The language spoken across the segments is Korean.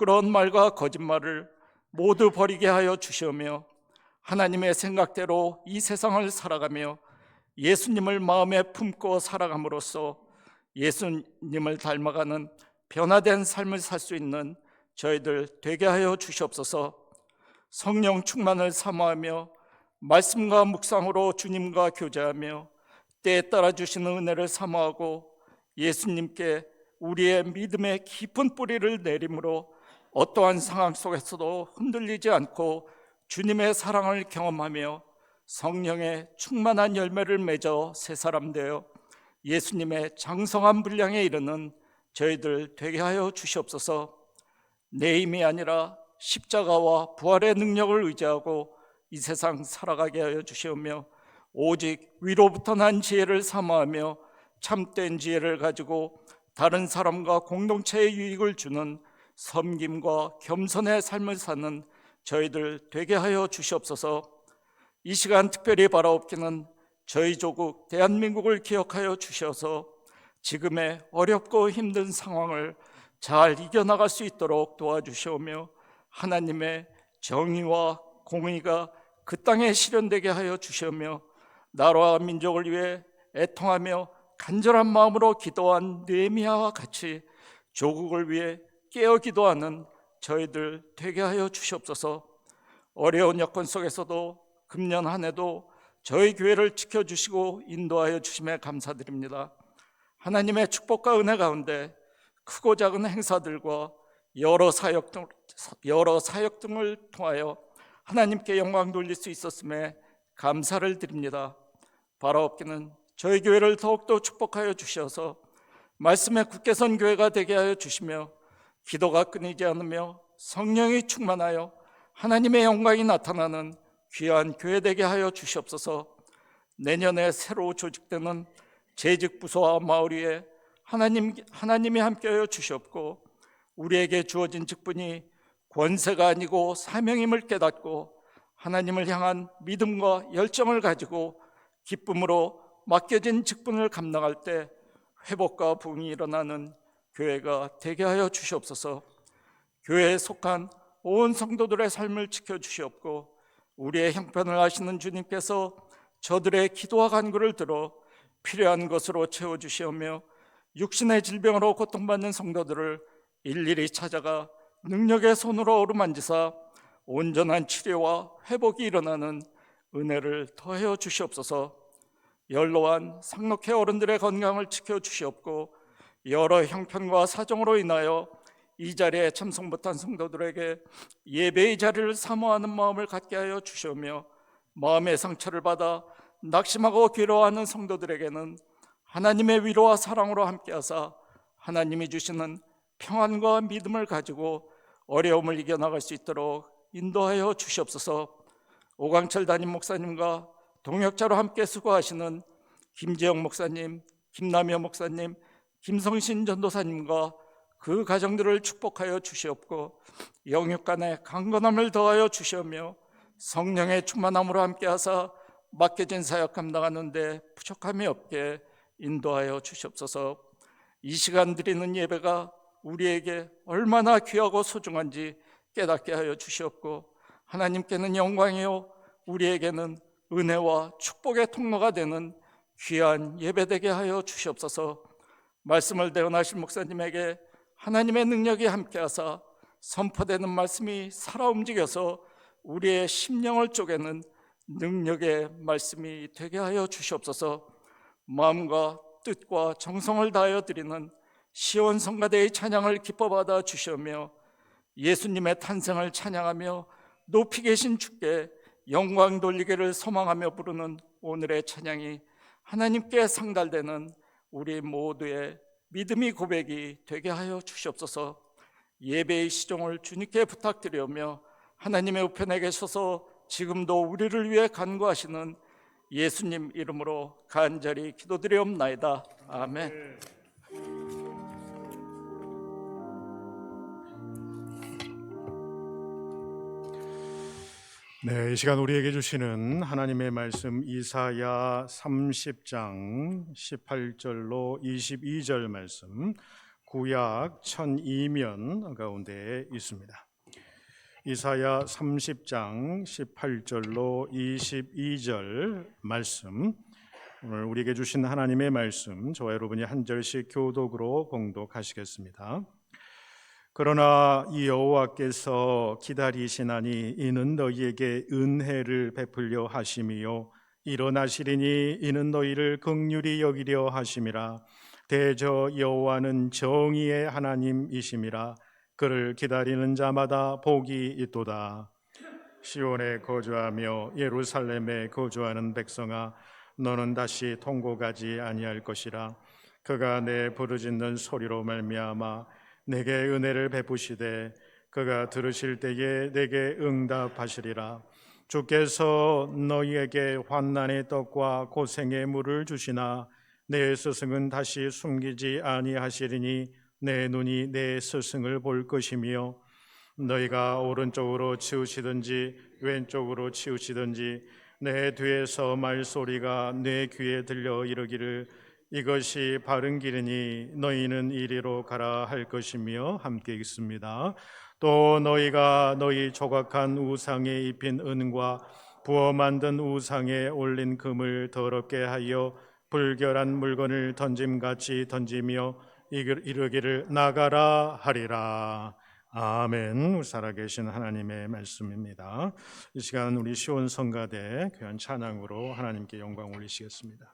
부끄러운 말과 거짓말을 모두 버리게 하여 주시오며 하나님의 생각대로 이 세상을 살아가며 예수님을 마음에 품고 살아감으로써 예수님을 닮아가는 변화된 삶을 살 수 있는 저희들 되게 하여 주시옵소서. 성령 충만을 사모하며 말씀과 묵상으로 주님과 교제하며 때에 따라 주시는 은혜를 사모하고 예수님께 우리의 믿음의 깊은 뿌리를 내림으로 어떠한 상황 속에서도 흔들리지 않고 주님의 사랑을 경험하며 성령의 충만한 열매를 맺어 새 사람 되어 예수님의 장성한 분량에 이르는 저희들 되게 하여 주시옵소서. 내 힘이 아니라 십자가와 부활의 능력을 의지하고 이 세상 살아가게 하여 주시오며 오직 위로부터 난 지혜를 사모하며 참된 지혜를 가지고 다른 사람과 공동체에 유익을 주는 섬김과 겸손의 삶을 사는 저희들 되게 하여 주시옵소서. 이 시간 특별히 바라옵기는 저희 조국 대한민국을 기억하여 주셔서 지금의 어렵고 힘든 상황을 잘 이겨나갈 수 있도록 도와주시오며 하나님의 정의와 공의가 그 땅에 실현되게 하여 주시오며 나라와 민족을 위해 애통하며 간절한 마음으로 기도한 느헤미야와 같이 조국을 위해 깨어 기도하는 저희들 되게 하여 주시옵소서. 어려운 여건 속에서도 금년 한 해도 저희 교회를 지켜주시고 인도하여 주심에 감사드립니다. 하나님의 축복과 은혜 가운데 크고 작은 행사들과 여러 사역 등을 통하여 하나님께 영광 돌릴 수 있었음에 감사를 드립니다. 바라옵기는 저희 교회를 더욱더 축복하여 주셔서 말씀에 굳게 선 교회가 되게 하여 주시며 기도가 끊이지 않으며 성령이 충만하여 하나님의 영광이 나타나는 귀한 교회 되게 하여 주시옵소서. 내년에 새로 조직되는 재직 부서와 마을 위에 하나님이 함께하여 주시옵고 우리에게 주어진 직분이 권세가 아니고 사명임을 깨닫고 하나님을 향한 믿음과 열정을 가지고 기쁨으로 맡겨진 직분을 감당할 때 회복과 부흥이 일어나는 교회가 되게 하여 주시옵소서. 교회에 속한 온 성도들의 삶을 지켜주시옵고 우리의 형편을 아시는 주님께서 저들의 기도와 간구를 들어 필요한 것으로 채워주시오며 육신의 질병으로 고통받는 성도들을 일일이 찾아가 능력의 손으로 어루만지사 온전한 치료와 회복이 일어나는 은혜를 더하여 주시옵소서. 연로한 상록회 어른들의 건강을 지켜주시옵고 여러 형편과 사정으로 인하여 이 자리에 참석 못한 성도들에게 예배의 자리를 사모하는 마음을 갖게 하여 주시오며 마음의 상처를 받아 낙심하고 괴로워하는 성도들에게는 하나님의 위로와 사랑으로 함께하사 하나님이 주시는 평안과 믿음을 가지고 어려움을 이겨나갈 수 있도록 인도하여 주시옵소서. 오광철 담임 목사님과 동역자로 함께 수고하시는 김재영 목사님, 김남여 목사님, 김성신 전도사님과 그 가정들을 축복하여 주시옵고 영육 간의 강건함을 더하여 주시오며 성령의 충만함으로 함께하사 맡겨진 사역 감당하는 데 부족함이 없게 인도하여 주시옵소서. 이 시간 드리는 예배가 우리에게 얼마나 귀하고 소중한지 깨닫게 하여 주시옵고 하나님께는 영광이요 우리에게는 은혜와 축복의 통로가 되는 귀한 예배되게 하여 주시옵소서. 말씀을 대언하신 목사님에게 하나님의 능력이 함께하사 선포되는 말씀이 살아 움직여서 우리의 심령을 쪼개는 능력의 말씀이 되게 하여 주시옵소서. 마음과 뜻과 정성을 다하여 드리는 시온 성가대의 찬양을 기뻐 받아 주시오며 예수님의 탄생을 찬양하며 높이 계신 주께 영광 돌리기를 소망하며 부르는 오늘의 찬양이 하나님께 상달되는 우리 모두의 믿음의 고백이 되게 하여 주시옵소서. 예배의 시종을 주님께 부탁드리오며 하나님의 우편에 계셔서 지금도 우리를 위해 간구하시는 예수님 이름으로 간절히 기도드리옵나이다. 아멘. 네, 이 시간 우리에게 주시는 하나님의 말씀 이사야 30장 18절로 22절 말씀 구약 1002면 가운데 있습니다. 이사야 30장 18절로 22절 말씀, 오늘 우리에게 주신 하나님의 말씀, 저와 여러분이 한 절씩 교독으로 봉독하시겠습니다. 그러나 이 여호와께서 기다리시나니 이는 너희에게 은혜를 베풀려 하심이요 일어나시리니 이는 너희를 긍휼히 여기려 하심이라. 대저 여호와는 정의의 하나님이심이라. 그를 기다리는 자마다 복이 있도다. 시온에 거주하며 예루살렘에 거주하는 백성아, 너는 다시 통곡하지 아니할 것이라. 그가 내 부르짖는 소리로 말미암아 내게 은혜를 베푸시되 그가 들으실 때에 내게 응답하시리라. 주께서 너희에게 환난의 떡과 고생의 물을 주시나 내 스승은 다시 숨기지 아니하시리니 내 눈이 내 스승을 볼 것이며 너희가 오른쪽으로 치우치든지 왼쪽으로 치우치든지 내 뒤에서 말소리가 내 귀에 들려 이르기를 이것이 바른 길이니 너희는 이리로 가라 할 것이며 함께 읽습니다. 또 너희가 너희 조각한 우상에 입힌 은과 부어 만든 우상에 올린 금을 더럽게 하여 불결한 물건을 던짐같이 던지며 이르기를 나가라 하리라. 아멘. 살아계신 하나님의 말씀입니다. 이 시간 우리 시온 성가대 귀한 찬양으로 하나님께 영광 올리시겠습니다.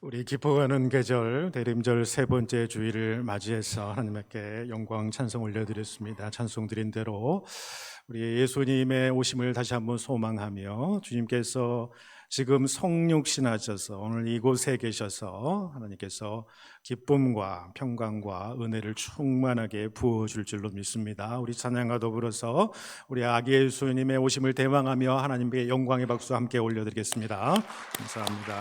우리 기뻐가는 계절 대림절 세 번째 주일을 맞이해서 하나님께 영광 찬송 올려드렸습니다. 찬송 드린 대로 우리 예수님의 오심을 다시 한번 소망하며 주님께서 지금 성육신하셔서 오늘 이곳에 계셔서 하나님께서 기쁨과 평강과 은혜를 충만하게 부어줄 줄로 믿습니다. 우리 찬양과 더불어서 우리 아기 예수님의 오심을 대망하며 하나님께 영광의 박수 함께 올려드리겠습니다. 감사합니다.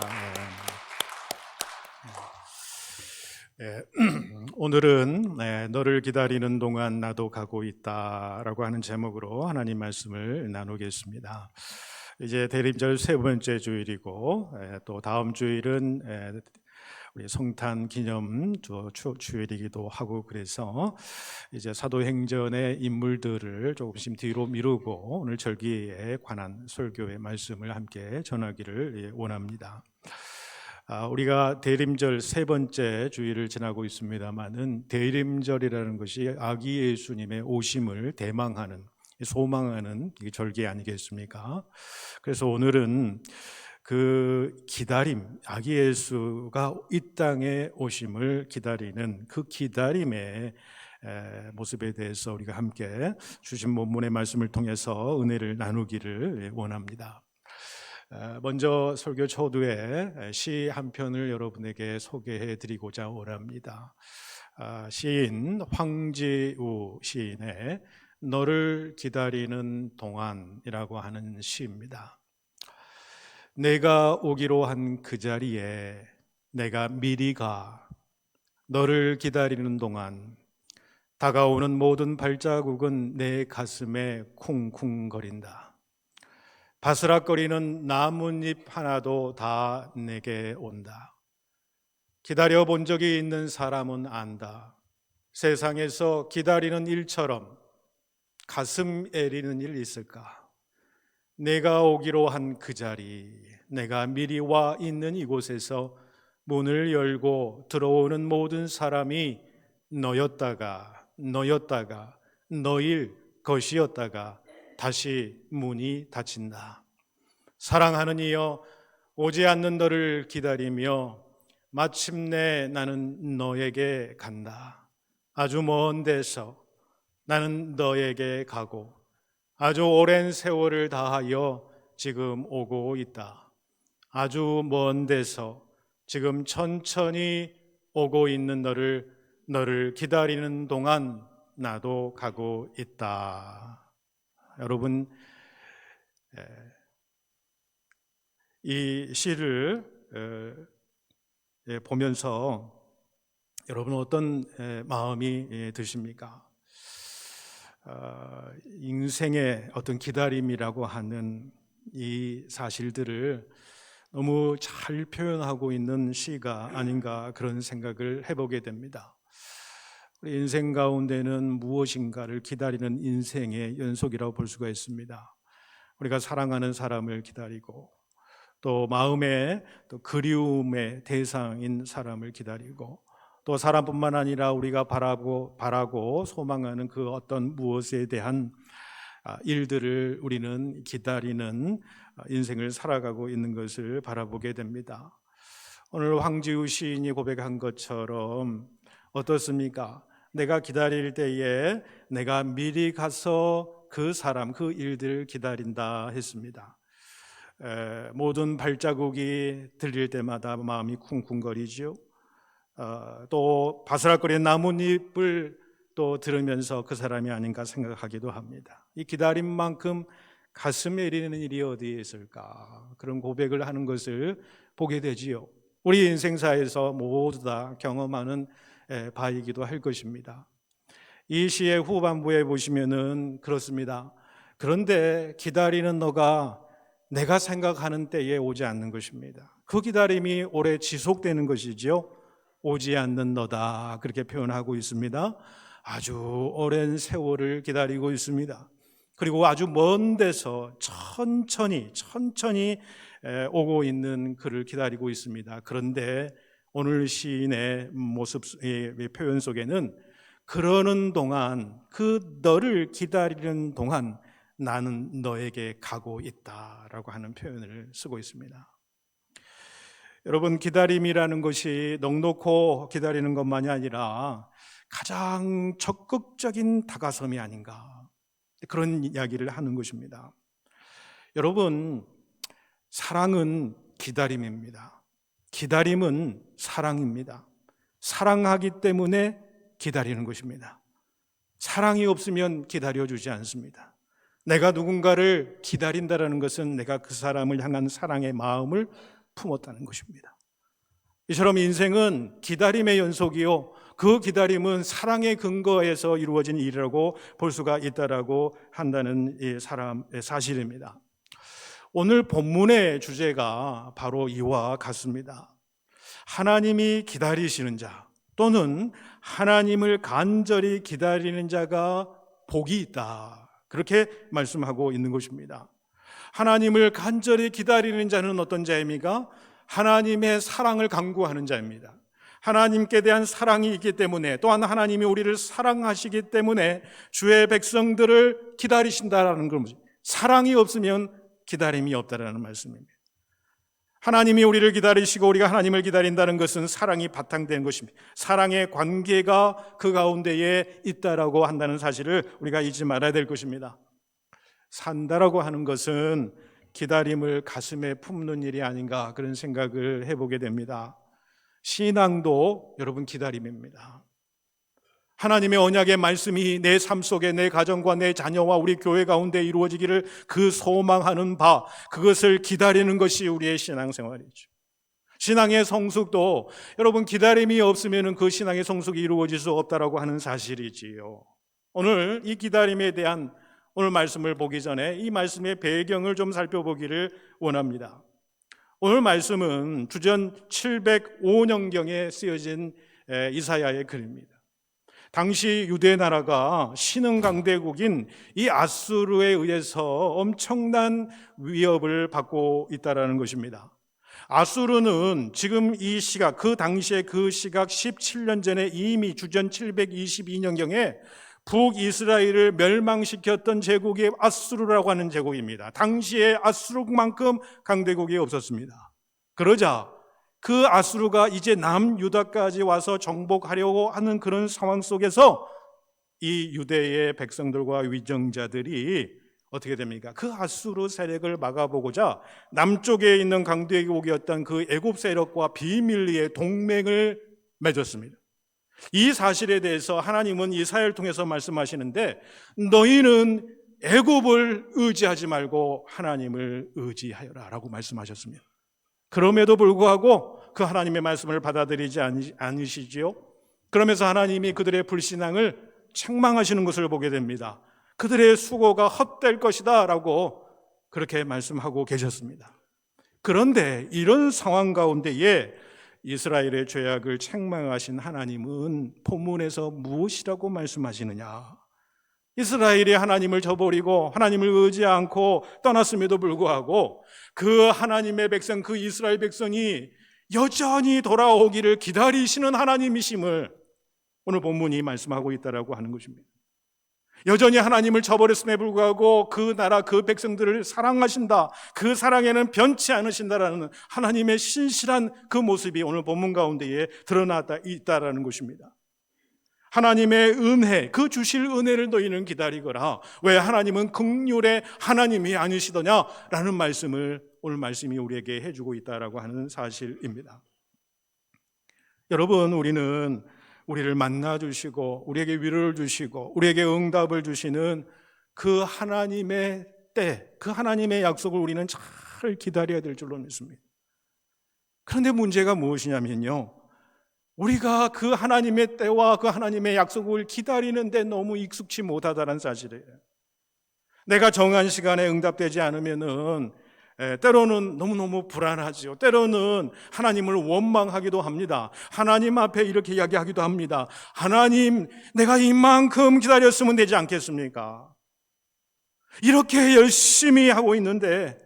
오늘은 너를 기다리는 동안 나도 가고 있다라고 하는 제목으로 하나님 말씀을 나누겠습니다. 이제 대림절 세 번째 주일이고 또 다음 주일은 우리 성탄 기념 주일이기도 하고 그래서 이제 사도행전의 인물들을 조금씩 뒤로 미루고 오늘 절기에 관한 설교의 말씀을 함께 전하기를 원합니다. 우리가 대림절 세 번째 주일을 지나고 있습니다만은 대림절이라는 것이 아기 예수님의 오심을 대망하는 소망하는 절기 아니겠습니까? 그래서 오늘은 그 기다림, 아기 예수가 이 땅에 오심을 기다리는 그 기다림의 모습에 대해서 우리가 함께 주신 본문의 말씀을 통해서 은혜를 나누기를 원합니다. 먼저 설교 초두에 시 한 편을 여러분에게 소개해 드리고자 원합니다. 시인 황지우 시인의 너를 기다리는 동안이라고 하는 시입니다. 내가 오기로 한 그 자리에 내가 미리 가 너를 기다리는 동안 다가오는 모든 발자국은 내 가슴에 쿵쿵거린다. 바스락거리는 나뭇잎 하나도 다 내게 온다. 기다려 본 적이 있는 사람은 안다. 세상에서 기다리는 일처럼 가슴 애리는 일 있을까? 내가 오기로 한 그 자리, 내가 미리 와 있는 이곳에서 문을 열고 들어오는 모든 사람이 너였다가 너일 것이었다가 다시 문이 닫힌다. 사랑하는 이여, 오지 않는 너를 기다리며 마침내 나는 너에게 간다. 아주 먼 데서 나는 너에게 가고 아주 오랜 세월을 다하여 지금 오고 있다. 아주 먼 데서 지금 천천히 오고 있는 너를 기다리는 동안 나도 가고 있다. 여러분, 이 시를 보면서 여러분 어떤 마음이 드십니까? 인생의 어떤 기다림이라고 하는 이 사실들을 너무 잘 표현하고 있는 시가 아닌가 그런 생각을 해보게 됩니다. 우리 인생 가운데는 무엇인가를 기다리는 인생의 연속이라고 볼 수가 있습니다. 우리가 사랑하는 사람을 기다리고 또 마음의 또 그리움의 대상인 사람을 기다리고 또 사람뿐만 아니라 우리가 바라고 소망하는 그 어떤 무엇에 대한 일들을 우리는 기다리는 인생을 살아가고 있는 것을 바라보게 됩니다. 오늘 황지우 시인이 고백한 것처럼 어떻습니까? 내가 기다릴 때에 내가 미리 가서 그 사람, 그 일들을 기다린다 했습니다. 모든 발자국이 들릴 때마다 마음이 쿵쿵거리죠. 또 바스락거리는 나뭇잎을 또 들으면서 그 사람이 아닌가 생각하기도 합니다. 이 기다림만큼 가슴에 이르는 일이 어디에 있을까? 그런 고백을 하는 것을 보게 되지요. 우리 인생사에서 모두 다 경험하는 바이기도 할 것입니다. 이 시의 후반부에 보시면은 그렇습니다. 그런데 기다리는 너가 내가 생각하는 때에 오지 않는 것입니다. 그 기다림이 오래 지속되는 것이지요. 오지 않는 너다, 그렇게 표현하고 있습니다. 아주 오랜 세월을 기다리고 있습니다. 그리고 아주 먼 데서 천천히 오고 있는 그를 기다리고 있습니다. 그런데 오늘 시인의 표현 속에는 그러는 동안, 그 너를 기다리는 동안 나는 너에게 가고 있다라고 하는 표현을 쓰고 있습니다. 여러분, 기다림이라는 것이 넉넉히 기다리는 것만이 아니라 가장 적극적인 다가섬이 아닌가, 그런 이야기를 하는 것입니다. 여러분, 사랑은 기다림입니다. 기다림은 사랑입니다. 사랑하기 때문에 기다리는 것입니다. 사랑이 없으면 기다려주지 않습니다. 내가 누군가를 기다린다는 것은 내가 그 사람을 향한 사랑의 마음을 품었다는 것입니다. 이처럼 인생은 기다림의 연속이요, 그 기다림은 사랑의 근거에서 이루어진 일이라고 볼 수가 있다라고 한다는 사실입니다. 오늘 본문의 주제가 바로 이와 같습니다. 하나님이 기다리시는 자, 또는 하나님을 간절히 기다리는 자가 복이 있다, 그렇게 말씀하고 있는 것입니다. 하나님을 간절히 기다리는 자는 어떤 자입니까? 하나님의 사랑을 간구하는 자입니다. 하나님께 대한 사랑이 있기 때문에, 또한 하나님이 우리를 사랑하시기 때문에 주의 백성들을 기다리신다라는 겁니다. 사랑이 없으면 기다림이 없다라는 말씀입니다. 하나님이 우리를 기다리시고 우리가 하나님을 기다린다는 것은 사랑이 바탕된 것입니다. 사랑의 관계가 그 가운데에 있다라고 한다는 사실을 우리가 잊지 말아야 될 것입니다. 산다라고 하는 것은 기다림을 가슴에 품는 일이 아닌가, 그런 생각을 해보게 됩니다. 신앙도 여러분 기다림입니다. 하나님의 언약의 말씀이 내 삶 속에, 내 가정과 내 자녀와 우리 교회 가운데 이루어지기를 그 소망하는 바, 그것을 기다리는 것이 우리의 신앙생활이죠. 신앙의 성숙도 여러분 기다림이 없으면 그 신앙의 성숙이 이루어질 수 없다라고 하는 사실이지요. 오늘 이 기다림에 대한 오늘 말씀을 보기 전에 이 말씀의 배경을 좀 살펴보기를 원합니다. 오늘 말씀은 주전 705년경에 쓰여진 이사야의 글입니다. 당시 유대 나라가 신흥 강대국인 이 아수르에 의해서 엄청난 위협을 받고 있다는 것입니다. 아수르는 지금 이 시각, 그 당시에 그 시각 17년 전에 이미 주전 722년경에 북이스라엘을 멸망시켰던 제국이 아수르라고 하는 제국입니다. 당시에 아수르만큼 강대국이 없었습니다. 그러자 그 아수르가 이제 남유다까지 와서 정복하려고 하는 그런 상황 속에서 이 유대의 백성들과 위정자들이 어떻게 됩니까? 그 아수르 세력을 막아보고자 남쪽에 있는 강대국이었던 그 애굽 세력과 비밀리에 동맹을 맺었습니다. 이 사실에 대해서 하나님은 이사야를 통해서 말씀하시는데, 너희는 애굽을 의지하지 말고 하나님을 의지하여라 라고 말씀하셨습니다. 그럼에도 불구하고 그 하나님의 말씀을 받아들이지 않으시지요. 그러면서 하나님이 그들의 불신앙을 책망하시는 것을 보게 됩니다. 그들의 수고가 헛될 것이다 라고 그렇게 말씀하고 계셨습니다. 그런데 이런 상황 가운데에 이스라엘의 죄악을 책망하신 하나님은 본문에서 무엇이라고 말씀하시느냐? 이스라엘이 하나님을 저버리고 하나님을 의지 않고 떠났음에도 불구하고 그 하나님의 백성, 그 이스라엘 백성이 여전히 돌아오기를 기다리시는 하나님이심을 오늘 본문이 말씀하고 있다라고 하는 것입니다. 여전히 하나님을 저버렸음에 불구하고 그 나라, 그 백성들을 사랑하신다, 그 사랑에는 변치 않으신다라는 하나님의 신실한 그 모습이 오늘 본문 가운데에 드러나다 있다라는 것입니다. 하나님의 은혜, 그 주실 은혜를 너희는 기다리거라. 왜 하나님은 긍휼의 하나님이 아니시더냐라는 말씀을 오늘 말씀이 우리에게 해주고 있다라고 하는 사실입니다. 여러분, 우리를 만나주시고 우리에게 위로를 주시고 우리에게 응답을 주시는 그 하나님의 때, 그 하나님의 약속을 우리는 잘 기다려야 될 줄로 믿습니다. 그런데 문제가 무엇이냐면요, 우리가 그 하나님의 때와 그 하나님의 약속을 기다리는데 너무 익숙치 못하다는 사실이에요. 내가 정한 시간에 응답되지 않으면은 때로는 너무너무 불안하지요. 때로는 하나님을 원망하기도 합니다. 하나님 앞에 이렇게 이야기하기도 합니다. 하나님, 내가 이만큼 기다렸으면 되지 않겠습니까? 이렇게 열심히 하고 있는데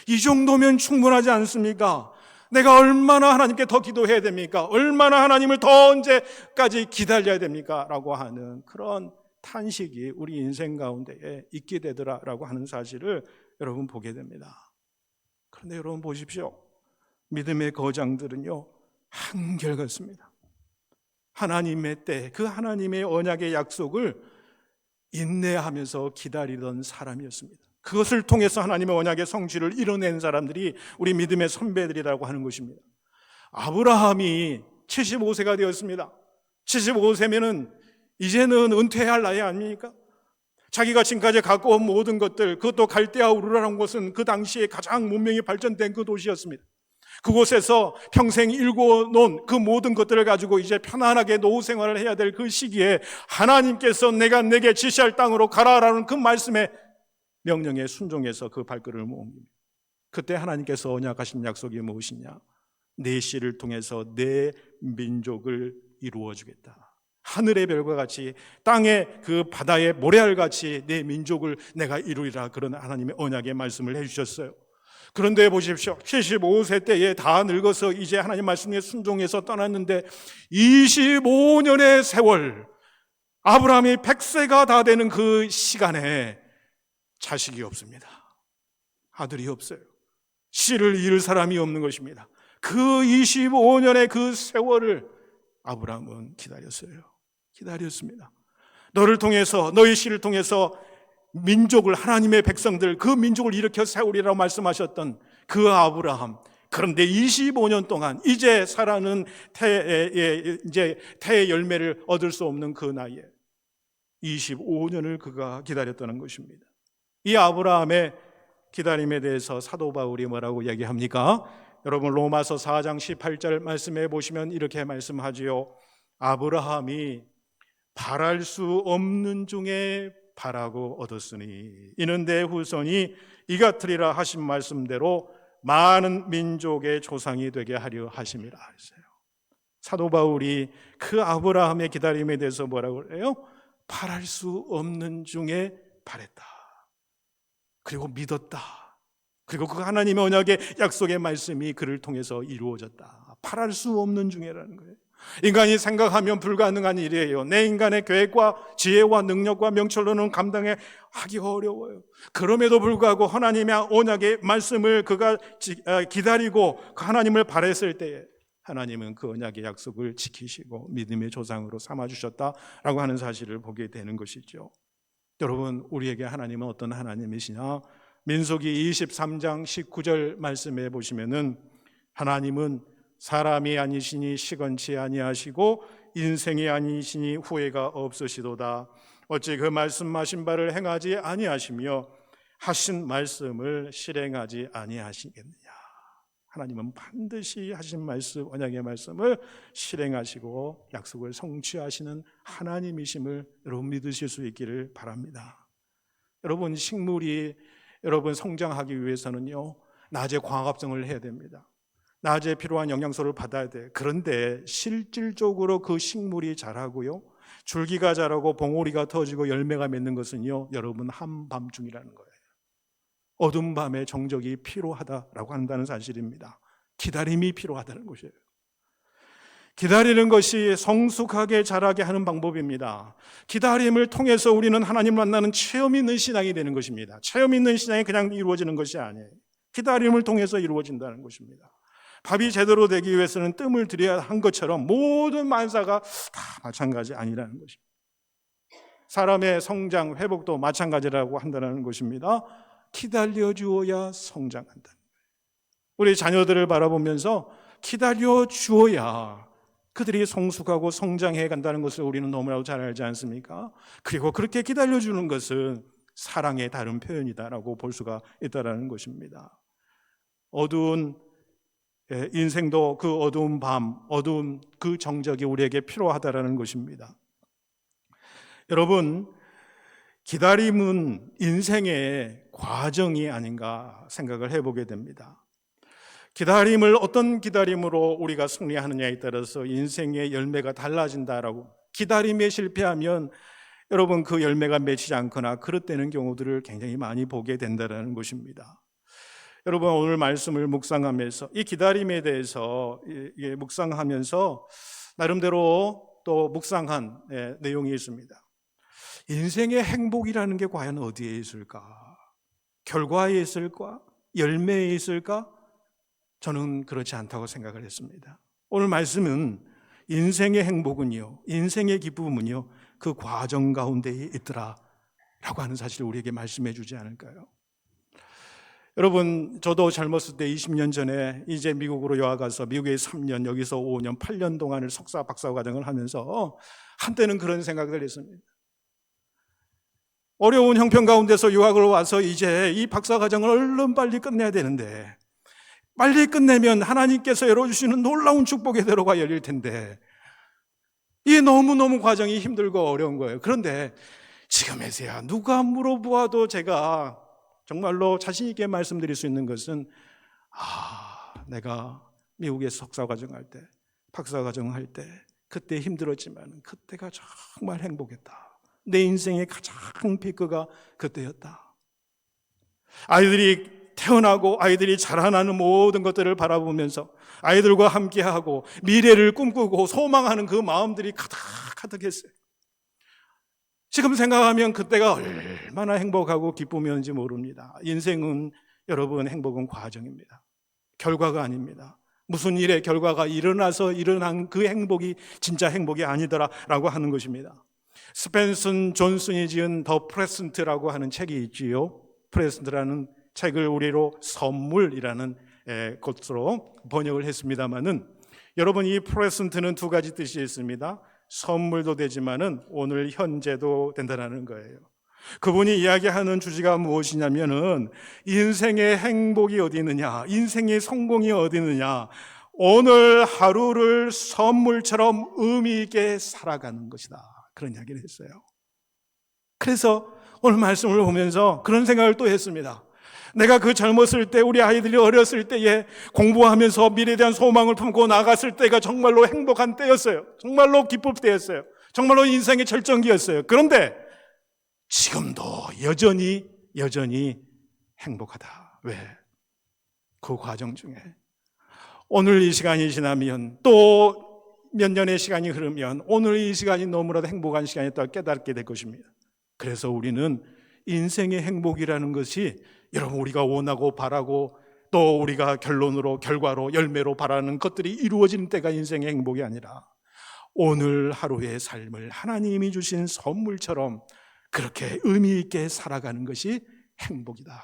이 정도면 충분하지 않습니까? 내가 얼마나 하나님께 더 기도해야 됩니까? 얼마나 하나님을 더 언제까지 기다려야 됩니까? 라고 하는 그런 탄식이 우리 인생 가운데에 있게 되더라라고 하는 사실을 여러분 보게 됩니다. 그런데 여러분 보십시오. 믿음의 거장들은요, 한결같습니다. 하나님의 때, 그 하나님의 언약의 약속을 인내하면서 기다리던 사람이었습니다. 그것을 통해서 하나님의 언약의 성취를 이뤄낸 사람들이 우리 믿음의 선배들이라고 하는 것입니다. 아브라함이 75세가 되었습니다. 75세면은 이제는 은퇴해야 할 나이 아닙니까? 자기가 지금까지 갖고 온 모든 것들, 그것도 갈대아 우르라는 곳은 그 당시에 가장 문명이 발전된 그 도시였습니다. 그곳에서 평생 일궈놓은 그 모든 것들을 가지고 이제 편안하게 노후 생활을 해야 될 그 시기에 하나님께서 내가 내게 지시할 땅으로 가라라는 그 말씀에 명령에 순종해서 그 발걸음을 옮깁니다. 그때 하나님께서 언약하신 약속이 무엇이냐? 내 씨를 통해서 내 민족을 이루어 주겠다. 하늘의 별과 같이 땅의 그 바다의 모래알같이 내 민족을 내가 이루리라, 그런 하나님의 언약의 말씀을 해주셨어요. 그런데 보십시오. 75세 때에 다 늙어서 이제 하나님 말씀에 순종해서 떠났는데 25년의 세월, 아브라함이 100세가 다 되는 그 시간에 자식이 없습니다. 아들이 없어요. 씨를 이을 사람이 없는 것입니다. 그 25년의 그 세월을 아브라함은 기다렸어요. 기다렸습니다. 너를 통해서, 너의 씨를 통해서 민족을, 하나님의 백성들, 그 민족을 일으켜 세우리라고 말씀하셨던 그 아브라함. 그런데 25년 동안 이제 살아는 태의 열매를 얻을 수 없는 그 나이에 25년을 그가 기다렸다는 것입니다. 이 아브라함의 기다림에 대해서 사도 바울이 뭐라고 얘기합니까? 여러분 로마서 4장 18절 말씀해 보시면 이렇게 말씀하지요. 아브라함이 바랄 수 없는 중에 바라고 얻었으니 이는 내 후손이 이 같으리라 하신 말씀대로 많은 민족의 조상이 되게 하려 하심이라 했어요. 사도 바울이 그 아브라함의 기다림에 대해서 뭐라고 그래요? 바랄 수 없는 중에 바랬다. 그리고 믿었다. 그리고 그 하나님의 언약의 약속의 말씀이 그를 통해서 이루어졌다. 바랄 수 없는 중에라는 거예요. 인간이 생각하면 불가능한 일이에요. 내 인간의 계획과 지혜와 능력과 명철로는 감당하기 어려워요. 그럼에도 불구하고 하나님의 언약의 말씀을 그가 기다리고 그 하나님을 바랬을 때에 하나님은 그 언약의 약속을 지키시고 믿음의 조상으로 삼아주셨다라고 하는 사실을 보게 되는 것이죠. 여러분, 우리에게 하나님은 어떤 하나님이시냐? 민수기 23장 19절 말씀해 보시면은 하나님은 사람이 아니시니 시건치 아니하시고 인생이 아니시니 후회가 없으시도다. 어찌 그 말씀하신 바를 행하지 아니하시며 하신 말씀을 실행하지 아니하시겠느냐. 하나님은 반드시 하신 말씀, 언약의 말씀을 실행하시고 약속을 성취하시는 하나님이심을 여러분 믿으실 수 있기를 바랍니다. 여러분, 식물이 여러분 성장하기 위해서는요, 낮에 광합성을 해야 됩니다. 낮에 필요한 영양소를 받아야 돼. 그런데 실질적으로 그 식물이 자라고요, 줄기가 자라고 봉오리가 터지고 열매가 맺는 것은요, 여러분 한밤중이라는 거예요. 어두운 밤에 정적이 필요하다라고 한다는 사실입니다. 기다림이 필요하다는 것이에요. 기다리는 것이 성숙하게 자라게 하는 방법입니다. 기다림을 통해서 우리는 하나님을 만나는 체험 있는 신앙이 되는 것입니다. 체험 있는 신앙이 그냥 이루어지는 것이 아니에요. 기다림을 통해서 이루어진다는 것입니다. 밥이 제대로 되기 위해서는 뜸을 들여야 한 것처럼 모든 만사가 다 마찬가지 아니라는 것입니다. 사람의 성장, 회복도 마찬가지라고 한다는 것입니다. 기다려 주어야 성장한다는 거예요. 우리 자녀들을 바라보면서 기다려 주어야 그들이 성숙하고 성장해 간다는 것을 우리는 너무나도 잘 알지 않습니까? 그리고 그렇게 기다려 주는 것은 사랑의 다른 표현이다라고 볼 수가 있다는 것입니다. 어두운 인생도 그 어두운 밤, 어두운 그 정적이 우리에게 필요하다라는 것입니다. 여러분, 기다림은 인생의 과정이 아닌가 생각을 해보게 됩니다. 기다림을 어떤 기다림으로 우리가 승리하느냐에 따라서 인생의 열매가 달라진다라고. 기다림에 실패하면 여러분 그 열매가 맺히지 않거나 그릇되는 경우들을 굉장히 많이 보게 된다는 것입니다. 여러분 오늘 말씀을 묵상하면서 이 기다림에 대해서 묵상하면서 나름대로 또 묵상한 내용이 있습니다. 인생의 행복이라는 게 과연 어디에 있을까? 결과에 있을까? 열매에 있을까? 저는 그렇지 않다고 생각을 했습니다. 오늘 말씀은 인생의 행복은요, 인생의 기쁨은요, 그 과정 가운데에 있더라 라고 하는 사실을 우리에게 말씀해 주지 않을까요? 여러분, 저도 젊었을 때 20년 전에 이제 미국으로 유학 가서 미국에 3년, 여기서 5년, 8년 동안을 석사, 박사 과정을 하면서 한때는 그런 생각을 했습니다. 어려운 형편 가운데서 유학을 와서 이제 이 박사 과정을 얼른 빨리 끝내야 되는데, 빨리 끝내면 하나님께서 열어주시는 놀라운 축복의 대로가 열릴 텐데, 이 너무너무 과정이 힘들고 어려운 거예요. 그런데 지금에서야 누가 물어보아도 제가 정말로 자신 있게 말씀드릴 수 있는 것은 내가 미국에서 석사과정 할 때, 박사과정 할 때 그때 힘들었지만 그때가 정말 행복했다. 내 인생의 가장 피크가 그때였다. 아이들이 태어나고 아이들이 자라나는 모든 것들을 바라보면서 아이들과 함께하고 미래를 꿈꾸고 소망하는 그 마음들이 가득했어요. 지금 생각하면 그때가 얼마나 행복하고 기쁨이었는지 모릅니다. 인생은 여러분 행복은 과정입니다. 결과가 아닙니다. 무슨 일의 결과가 일어나서 일어난 그 행복이 진짜 행복이 아니더라라고 하는 것입니다. 스펜슨 존슨이 지은 더 프레젠트라고 하는 책이 있지요. 프레젠트라는 책을 우리로 선물이라는 것으로 번역을 했습니다마는 여러분 이 프레젠트는 두 가지 뜻이 있습니다. 선물도 되지만은 오늘 현재도 된다는 거예요. 그분이 이야기하는 주제가 무엇이냐면은 인생의 행복이 어디 있느냐, 인생의 성공이 어디 있느냐, 오늘 하루를 선물처럼 의미 있게 살아가는 것이다. 그런 이야기를 했어요. 그래서 오늘 말씀을 보면서 그런 생각을 또 했습니다. 내가 그 젊었을 때 우리 아이들이 어렸을 때에 공부하면서 미래에 대한 소망을 품고 나갔을 때가 정말로 행복한 때였어요. 정말로 기쁠 때였어요. 정말로 인생의 절정기였어요. 그런데 지금도 여전히 행복하다. 왜? 그 과정 중에 오늘 이 시간이 지나면 또 몇 년의 시간이 흐르면 오늘 이 시간이 너무나도 행복한 시간이었다고 깨닫게 될 것입니다. 그래서 우리는 인생의 행복이라는 것이 여러분 우리가 원하고 바라고 또 우리가 결과로 열매로 바라는 것들이 이루어지는 때가 인생의 행복이 아니라 오늘 하루의 삶을 하나님이 주신 선물처럼 그렇게 의미 있게 살아가는 것이 행복이다.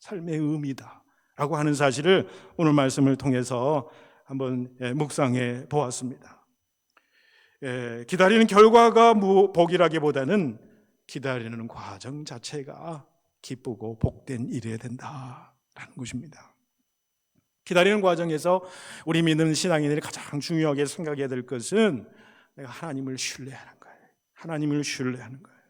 삶의 의미다. 라고 하는 사실을 오늘 말씀을 통해서 한번 묵상해 보았습니다. 기다리는 결과가 복이라기보다는 기다리는 과정 자체가 기쁘고 복된 일이 된다라는 것입니다. 기다리는 과정에서 우리 믿는 신앙인들이 가장 중요하게 생각해야 될 것은 내가 하나님을 신뢰하는 거예요. 하나님을 신뢰하는 거예요.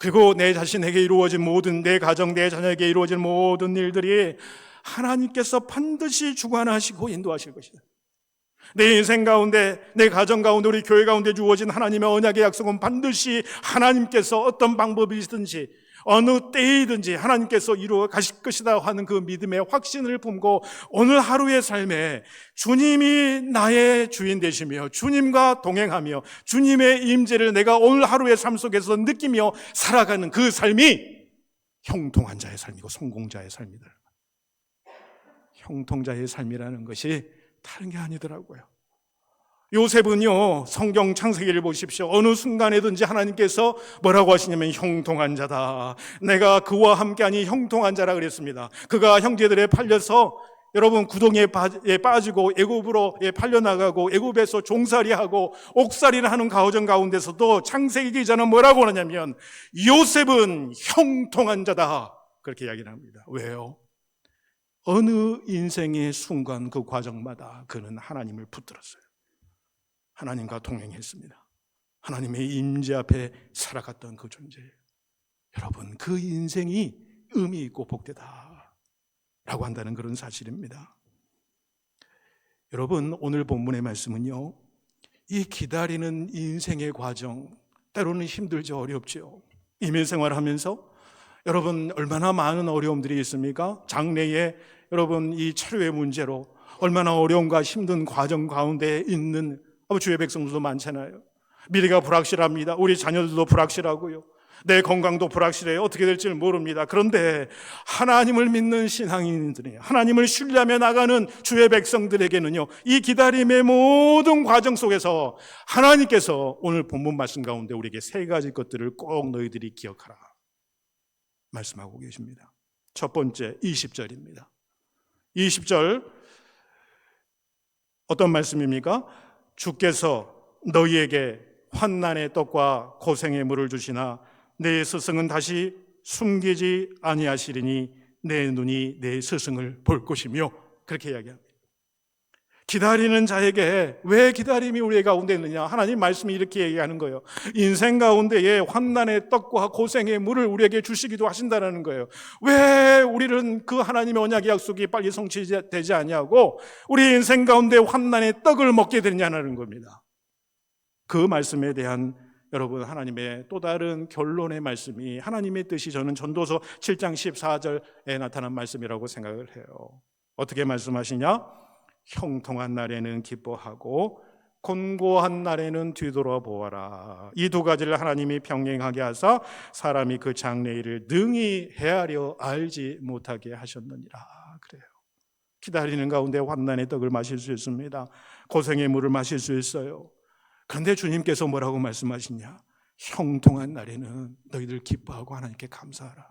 그리고 내 자신에게 이루어진 모든, 내 가정, 내 자녀에게 이루어진 모든 일들이 하나님께서 반드시 주관하시고 인도하실 것이다. 내 인생 가운데, 내 가정 가운데, 우리 교회 가운데 주어진 하나님의 언약의 약속은 반드시 하나님께서 어떤 방법이든지 어느 때이든지 하나님께서 이루어 가실 것이다 하는 그 믿음의 확신을 품고 오늘 하루의 삶에 주님이 나의 주인 되시며 주님과 동행하며 주님의 임재를 내가 오늘 하루의 삶 속에서 느끼며 살아가는 그 삶이 형통한 자의 삶이고 성공자의 삶이다. 형통자의 삶이라는 것이 다른 게 아니더라고요. 요셉은요, 성경 창세기를 보십시오. 어느 순간에든지 하나님께서 뭐라고 하시냐면 형통한 자다. 내가 그와 함께하니 형통한 자라 그랬습니다. 그가 형제들에 팔려서 여러분 구덩이에 빠지고 애굽으로 팔려나가고 애굽에서 종살이하고 옥살이를 하는 가정 가운데서도 창세기 기자는 뭐라고 하냐면 요셉은 형통한 자다. 그렇게 이야기를 합니다. 왜요? 어느 인생의 순간 그 과정마다 그는 하나님을 붙들었어요. 하나님과 동행했습니다. 하나님의 임재 앞에 살아갔던 그 존재예요. 여러분 그 인생이 의미 있고 복되다라고 한다는 그런 사실입니다. 여러분, 오늘 본문의 말씀은요, 이 기다리는 인생의 과정, 때로는 힘들죠, 어렵죠. 이민 생활하면서 여러분 얼마나 많은 어려움들이 있습니까? 장래에 여러분 이 체류의 문제로 얼마나 어려움과 힘든 과정 가운데 있는 주의 백성들도 많잖아요. 미래가 불확실합니다. 우리 자녀들도 불확실하고요. 내 건강도 불확실해요. 어떻게 될지를 모릅니다. 그런데 하나님을 믿는 신앙인들이, 하나님을 신뢰하며 나가는 주의 백성들에게는요, 이 기다림의 모든 과정 속에서 하나님께서 오늘 본문 말씀 가운데 우리에게 세 가지 것들을 꼭 너희들이 기억하라 말씀하고 계십니다. 첫 번째 20절입니다. 20절 어떤 말씀입니까? 주께서 너희에게 환난의 떡과 고생의 물을 주시나 내 스승은 다시 숨기지 아니하시리니 내 눈이 내 스승을 볼 것이며, 그렇게 이야기합니다. 기다리는 자에게 왜 기다림이 우리 가운데 있느냐? 하나님 말씀이 이렇게 얘기하는 거예요. 인생 가운데에 환난의 떡과 고생의 물을 우리에게 주시기도 하신다는 거예요. 왜 우리는 그 하나님의 언약의 약속이 빨리 성취되지 아니하고 우리 인생 가운데 환난의 떡을 먹게 되냐는 겁니다. 그 말씀에 대한 여러분 하나님의 또 다른 결론의 말씀이 하나님의 뜻이 저는 전도서 7장 14절에 나타난 말씀이라고 생각을 해요. 어떻게 말씀하시냐? 형통한 날에는 기뻐하고 곤고한 날에는 뒤돌아보아라. 이 두 가지를 하나님이 병행하게 하사 사람이 그 장래일을 능히 헤아려 알지 못하게 하셨느니라. 그래요. 기다리는 가운데 환난의 떡을 마실 수 있습니다. 고생의 물을 마실 수 있어요. 그런데 주님께서 뭐라고 말씀하시냐? 형통한 날에는 너희들 기뻐하고 하나님께 감사하라.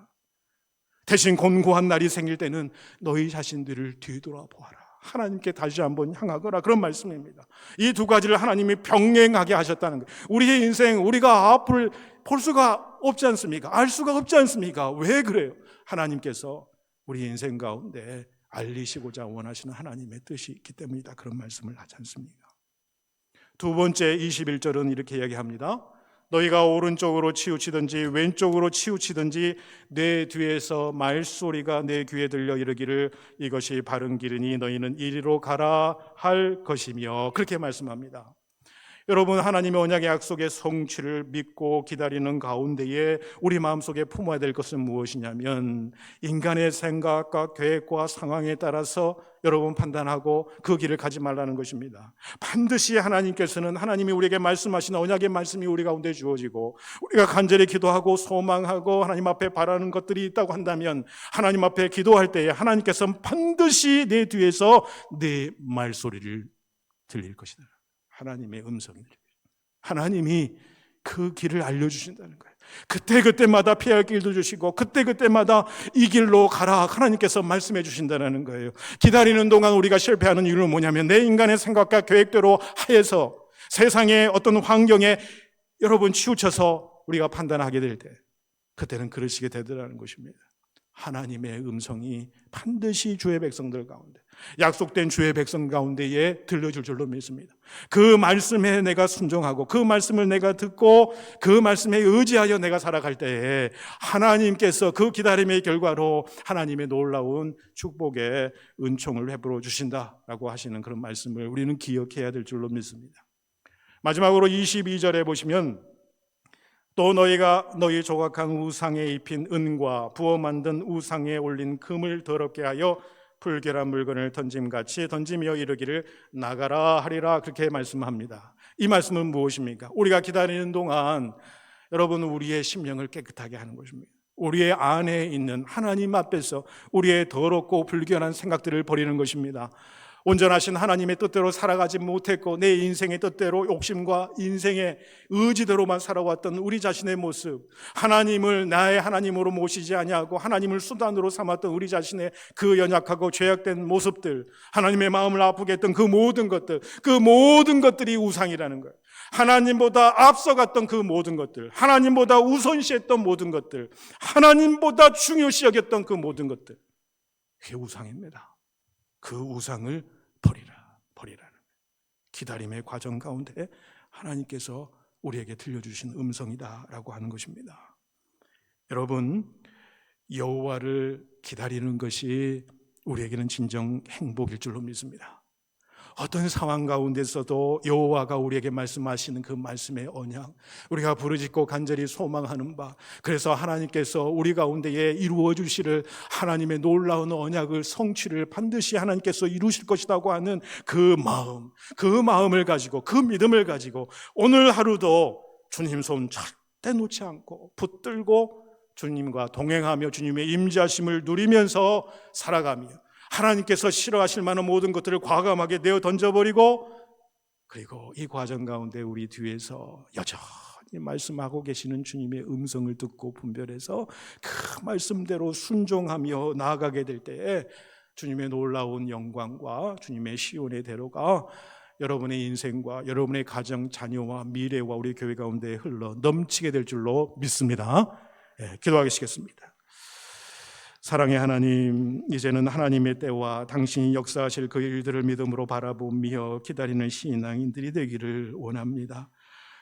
대신 곤고한 날이 생길 때는 너희 자신들을 뒤돌아보아라. 하나님께 다시 한번 향하거라. 그런 말씀입니다. 이 두 가지를 하나님이 병행하게 하셨다는 거예요. 우리의 인생, 우리가 앞을 볼 수가 없지 않습니까? 알 수가 없지 않습니까? 왜 그래요? 하나님께서 우리 인생 가운데 알리시고자 원하시는 하나님의 뜻이 있기 때문이다. 그런 말씀을 하지 않습니까? 두 번째 21절은 이렇게 이야기합니다. 너희가 오른쪽으로 치우치든지 왼쪽으로 치우치든지 내 뒤에서 말소리가 내 귀에 들려 이르기를 이것이 바른 길이니 너희는 이리로 가라 할 것이며, 그렇게 말씀합니다. 여러분, 하나님의 언약의 약속의 성취를 믿고 기다리는 가운데에 우리 마음속에 품어야 될 것은 무엇이냐면, 인간의 생각과 계획과 상황에 따라서 여러분 판단하고 그 길을 가지 말라는 것입니다. 반드시 하나님께서는 하나님이 우리에게 말씀하시는 언약의 말씀이 우리 가운데 주어지고 우리가 간절히 기도하고 소망하고 하나님 앞에 바라는 것들이 있다고 한다면 하나님 앞에 기도할 때에 하나님께서는 반드시 내 뒤에서 내 말소리를 들릴 것이다. 하나님의 음성이 들려요. 하나님이 그 길을 알려주신다는 거예요. 그때그때마다 피할 길도 주시고 그때그때마다 이 길로 가라 하나님께서 말씀해 주신다는 거예요. 기다리는 동안 우리가 실패하는 이유는 뭐냐면 내 인간의 생각과 계획대로 하여서 세상의 어떤 환경에 여러분 치우쳐서 우리가 판단하게 될 때 그때는 그러시게 되더라는 것입니다. 하나님의 음성이 반드시 주의 백성들 가운데, 약속된 주의 백성 가운데에 들려줄 줄로 믿습니다. 그 말씀에 내가 순종하고 그 말씀을 내가 듣고 그 말씀에 의지하여 내가 살아갈 때에 하나님께서 그 기다림의 결과로 하나님의 놀라운 축복의 은총을 베풀어 주신다라고 하시는 그런 말씀을 우리는 기억해야 될 줄로 믿습니다. 마지막으로 22절에 보시면 또 너희가 너희 조각한 우상에 입힌 은과 부어 만든 우상에 올린 금을 더럽게 하여 불결한 물건을 던짐같이 던지며 이르기를 나가라 하리라, 그렇게 말씀합니다. 이 말씀은 무엇입니까? 우리가 기다리는 동안 여러분 우리의 심령을 깨끗하게 하는 것입니다. 우리의 안에 있는 하나님 앞에서 우리의 더럽고 불결한 생각들을 버리는 것입니다. 온전하신 하나님의 뜻대로 살아가지 못했고 내 인생의 뜻대로 욕심과 인생의 의지대로만 살아왔던 우리 자신의 모습, 하나님을 나의 하나님으로 모시지 아니하고 하나님을 수단으로 삼았던 우리 자신의 그 연약하고 죄악된 모습들, 하나님의 마음을 아프게 했던 그 모든 것들이 우상이라는 거예요. 하나님보다 앞서갔던 그 모든 것들, 하나님보다 우선시했던 모든 것들, 하나님보다 중요시 여겼던 그 모든 것들, 그게 우상입니다. 그 우상을 버리라는 기다림의 과정 가운데 하나님께서 우리에게 들려주신 음성이다라고 하는 것입니다. 여러분, 여호와를 기다리는 것이 우리에게는 진정 행복일 줄로 믿습니다. 어떤 상황 가운데서도 여호와가 우리에게 말씀하시는 그 말씀의 언약, 우리가 부르짖고 간절히 소망하는 바, 그래서 하나님께서 우리 가운데에 이루어 주시를 하나님의 놀라운 언약을 성취를 반드시 하나님께서 이루실 것이라고 하는 그 마음을 가지고, 그 믿음을 가지고 오늘 하루도 주님 손 절대 놓지 않고 붙들고 주님과 동행하며 주님의 임재하심을 누리면서 살아가며 하나님께서 싫어하실 만한 모든 것들을 과감하게 내어 던져버리고, 그리고 이 과정 가운데 우리 뒤에서 여전히 말씀하고 계시는 주님의 음성을 듣고 분별해서 그 말씀대로 순종하며 나아가게 될 때에 주님의 놀라운 영광과 주님의 시온의 대로가 여러분의 인생과 여러분의 가정, 자녀와 미래와 우리 교회 가운데 흘러 넘치게 될 줄로 믿습니다. 기도하겠습니다. 사랑의 하나님, 이제는 하나님의 때와 당신이 역사하실 그 일들을 믿음으로 바라보며 기다리는 신앙인들이 되기를 원합니다.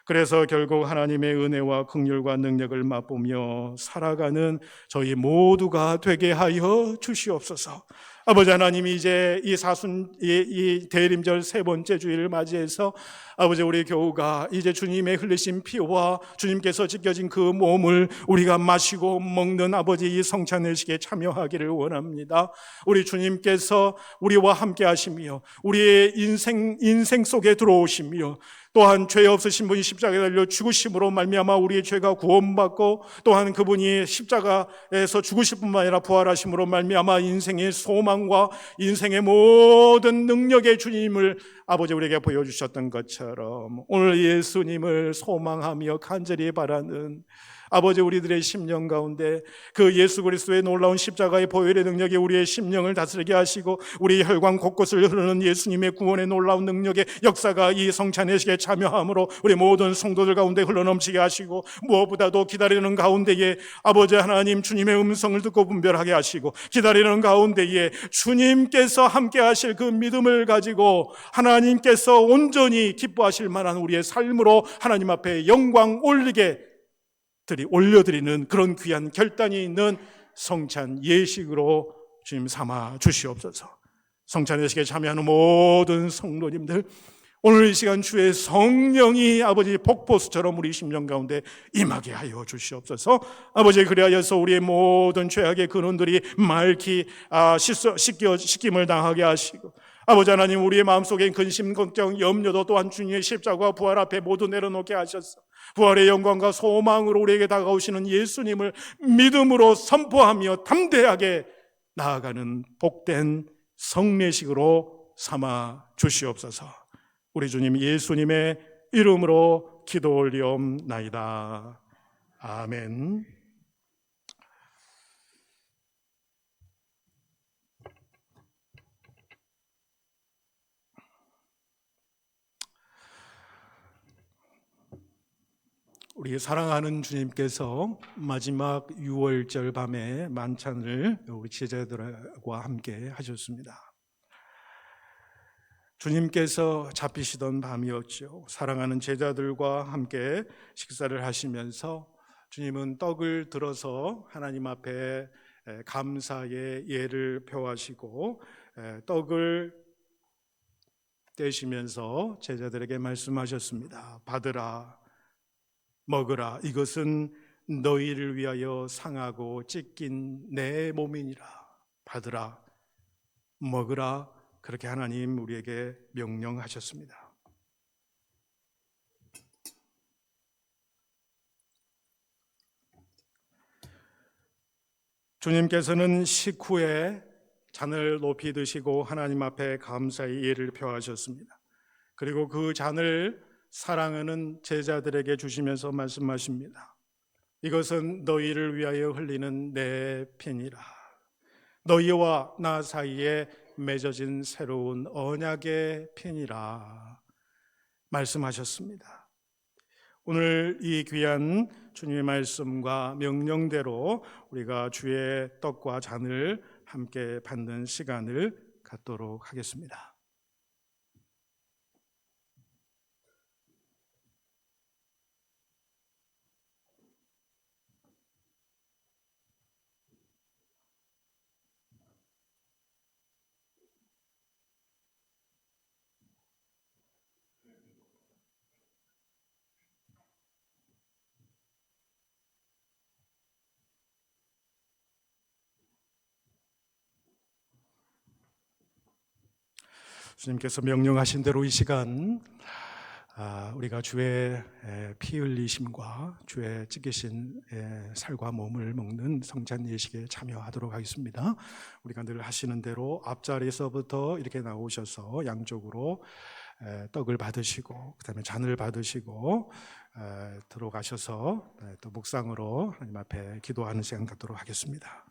그래서 결국 하나님의 은혜와 긍휼과 능력을 맛보며 살아가는 저희 모두가 되게 하여 주시옵소서. 아버지 하나님, 이제 이 대림절 세 번째 주일을 맞이해서 아버지, 우리 교우가 이제 주님의 흘리신 피와 주님께서 지켜진 그 몸을 우리가 마시고 먹는 아버지 이 성찬의식에 참여하기를 원합니다. 우리 주님께서 우리와 함께 하시며 우리의 인생 속에 들어오시며 또한 죄 없으신 분이 십자가에 달려 죽으심으로 말미암아 우리의 죄가 구원받고, 또한 그분이 십자가에서 죽으실 뿐만 아니라 부활하심으로 말미암아 인생의 소망과 인생의 모든 능력의 주님을 아버지 우리에게 보여주셨던 것처럼 오늘 예수님을 소망하며 간절히 바라는 아버지 우리들의 심령 가운데 그 예수 그리스도의 놀라운 십자가의 보혈의 능력이 우리의 심령을 다스리게 하시고 우리 혈관 곳곳을 흐르는 예수님의 구원의 놀라운 능력의 역사가 이 성찬의식에 참여함으로 우리 모든 성도들 가운데 흘러넘치게 하시고, 무엇보다도 기다리는 가운데에 아버지 하나님 주님의 음성을 듣고 분별하게 하시고, 기다리는 가운데에 주님께서 함께 하실 그 믿음을 가지고 하나님께서 온전히 기뻐하실 만한 우리의 삶으로 하나님 앞에 영광 올려드리는 그런 귀한 결단이 있는 성찬 예식으로 주님 삼아 주시옵소서. 성찬 예식에 참여하는 모든 성도님들, 오늘 이 시간 주의 성령이 아버지 폭포수처럼 우리 심령 가운데 임하게 하여 주시옵소서. 아버지, 그리하여서 우리의 모든 죄악의 근원들이 맑히 씻김을 당하게 하시고, 아버지 하나님, 우리의 마음속에 근심, 걱정, 염려도 또한 주님의 십자가와 부활 앞에 모두 내려놓게 하셔서 부활의 영광과 소망으로 우리에게 다가오시는 예수님을 믿음으로 선포하며 담대하게 나아가는 복된 성례식으로 삼아 주시옵소서. 우리 주님 예수님의 이름으로 기도 올리옵나이다. 아멘. 우리 사랑하는 주님께서 마지막 6월절 밤에 만찬을 우리 제자들과 함께 하셨습니다. 주님께서 잡히시던 밤이었죠. 사랑하는 제자들과 함께 식사를 하시면서 주님은 떡을 들어서 하나님 앞에 감사의 예를 표하시고 떡을 떼시면서 제자들에게 말씀하셨습니다. 받으라, 먹으라, 이것은 너희를 위하여 상하고 찢긴 내 몸이니라. 받으라, 먹으라, 그렇게 하나님 우리에게 명령하셨습니다. 주님께서는 식후에 잔을 높이 드시고 하나님 앞에 감사의 예를 표하셨습니다. 그리고 그 잔을 사랑하는 제자들에게 주시면서 말씀하십니다. 이것은 너희를 위하여 흘리는 내 피니라. 너희와 나 사이에 맺어진 새로운 언약의 피니라 말씀하셨습니다. 오늘 이 귀한 주님의 말씀과 명령대로 우리가 주의 떡과 잔을 함께 받는 시간을 갖도록 하겠습니다. 주님께서 명령하신 대로 이 시간 우리가 주의 피 흘리심과 주의 찢기신 살과 몸을 먹는 성찬 예식에 참여하도록 하겠습니다. 우리가 늘 하시는 대로 앞자리에서부터 이렇게 나오셔서 양쪽으로 떡을 받으시고 그다음에 잔을 받으시고 들어가셔서 또 묵상으로 하나님 앞에 기도하는 시간 갖도록 하겠습니다.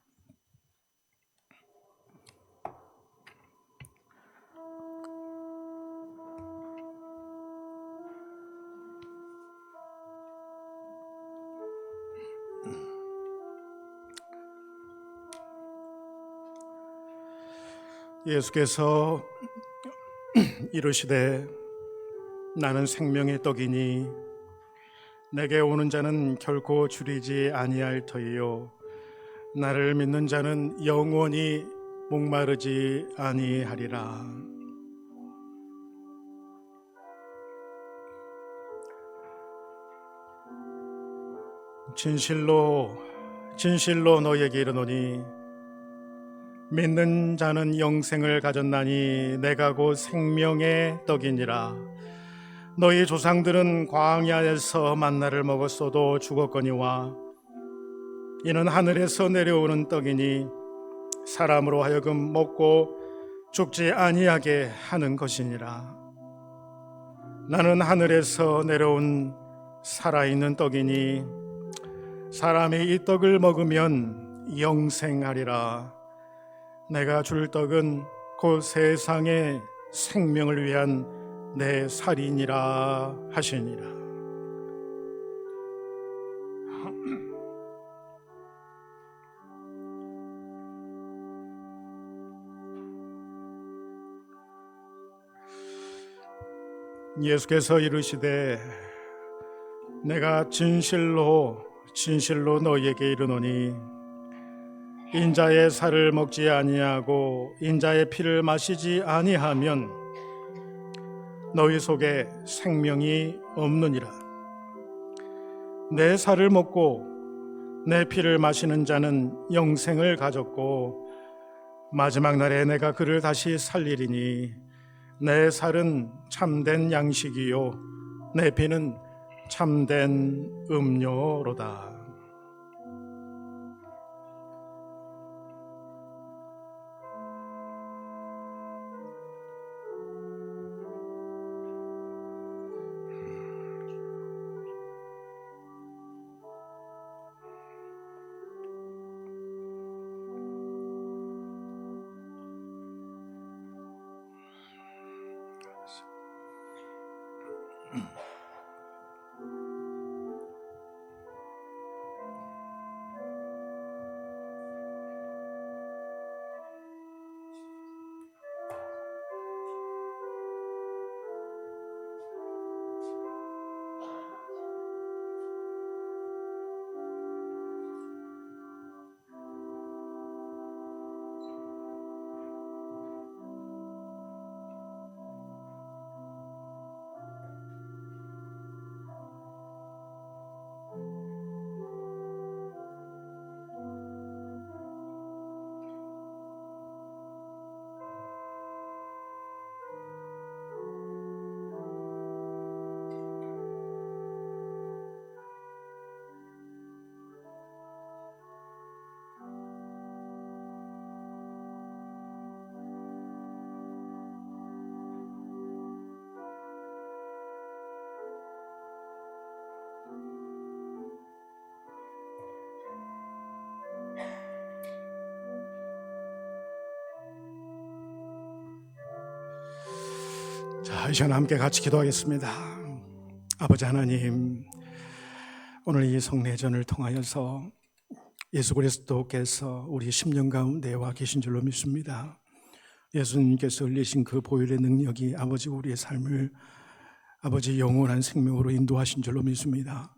예수께서 이르시되 나는 생명의 떡이니 내게 오는 자는 결코 줄이지 아니할 터이요 나를 믿는 자는 영원히 목마르지 아니하리라. 진실로 진실로 너희에게 이르노니 믿는 자는 영생을 가졌나니 내가 곧 생명의 떡이니라. 너희 조상들은 광야에서 만나를 먹었어도 죽었거니와 이는 하늘에서 내려오는 떡이니 사람으로 하여금 먹고 죽지 아니하게 하는 것이니라. 나는 하늘에서 내려온 살아있는 떡이니 사람이 이 떡을 먹으면 영생하리라. 내가 줄 떡은 곧 세상의 생명을 위한 내 살이니라 하시니라. 예수께서 이르시되 내가 진실로 진실로 너희에게 이르노니 인자의 살을 먹지 아니하고 인자의 피를 마시지 아니하면 너희 속에 생명이 없느니라. 내 살을 먹고 내 피를 마시는 자는 영생을 가졌고 마지막 날에 내가 그를 다시 살리리니 내 살은 참된 양식이요 내 피는 참된 음료로다. 자, 이 시간 함께 같이 기도하겠습니다. 아버지 하나님, 오늘 이 성례전을 통하여서 예수 그리스도께서 우리 심령 가운데 와 계신 줄로 믿습니다. 예수님께서 흘리신 그 보혈의 능력이 아버지 우리의 삶을 아버지 영원한 생명으로 인도하신 줄로 믿습니다.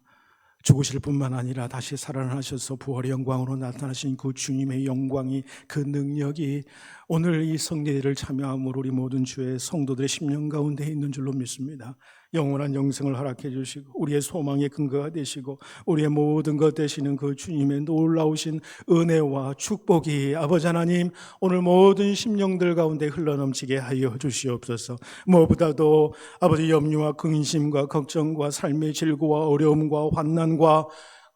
죽으실 뿐만 아니라 다시 살아나셔서 부활의 영광으로 나타나신 그 주님의 영광이, 그 능력이 오늘 이 성례를 참여함으로 우리 모든 주의 성도들의 심령 가운데 있는 줄로 믿습니다. 영원한 영생을 허락해 주시고 우리의 소망의 근거가 되시고 우리의 모든 것 되시는 그 주님의 놀라우신 은혜와 축복이 아버지 하나님 오늘 모든 심령들 가운데 흘러넘치게 하여 주시옵소서. 무엇보다도 아버지 염려와 근심과 걱정과 삶의 질고와 어려움과 환난과